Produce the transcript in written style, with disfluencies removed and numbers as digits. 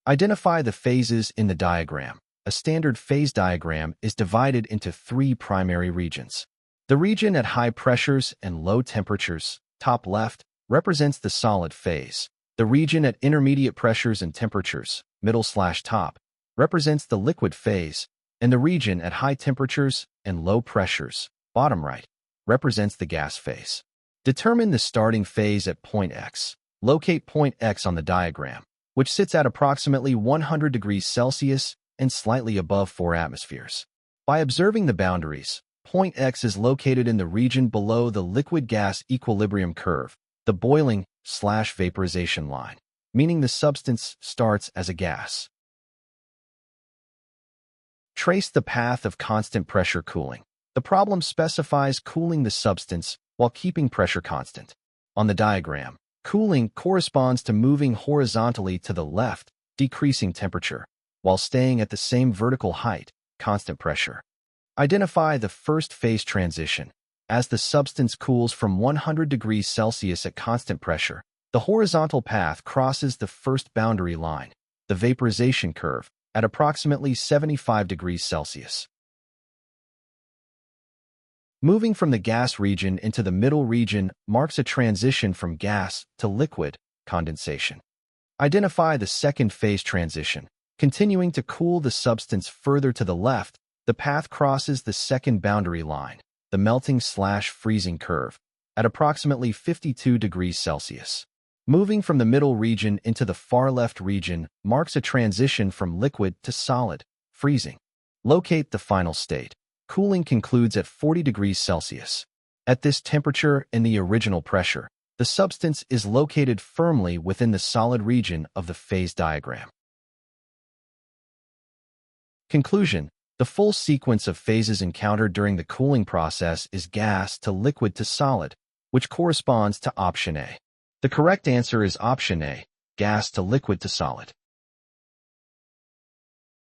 Identify the phases in the diagram. A standard phase diagram is divided into three primary regions. The region at high pressures and low temperatures, top left, represents the solid phase. The region at intermediate pressures and temperatures, middle/top, represents the liquid phase, and the region at high temperatures and low pressures, bottom right, represents the gas phase. Determine the starting phase at point X. Locate point X on the diagram, which sits at approximately 100 degrees Celsius and slightly above 4 atmospheres. By observing the boundaries, point X is located in the region below the liquid-gas equilibrium curve, the boiling/vaporization line, meaning the substance starts as a gas. Trace the path of constant pressure cooling. The problem specifies cooling the substance while keeping pressure constant. On the diagram, cooling corresponds to moving horizontally to the left, decreasing temperature, while staying at the same vertical height, constant pressure. Identify the first phase transition. As the substance cools from 100 degrees Celsius at constant pressure, the horizontal path crosses the first boundary line, the vaporization curve, at approximately 75 degrees Celsius. Moving from the gas region into the middle region marks a transition from gas to liquid, condensation. Identify the second phase transition. Continuing to cool the substance further to the left, the path crosses the second boundary line, the melting/freezing curve, at approximately 52 degrees Celsius. Moving from the middle region into the far left region marks a transition from liquid to solid, freezing. Locate the final state. Cooling concludes at 40 degrees Celsius. At this temperature and the original pressure, the substance is located firmly within the solid region of the phase diagram. Conclusion: the full sequence of phases encountered during the cooling process is gas to liquid to solid, which corresponds to option A. The correct answer is option A, gas to liquid to solid.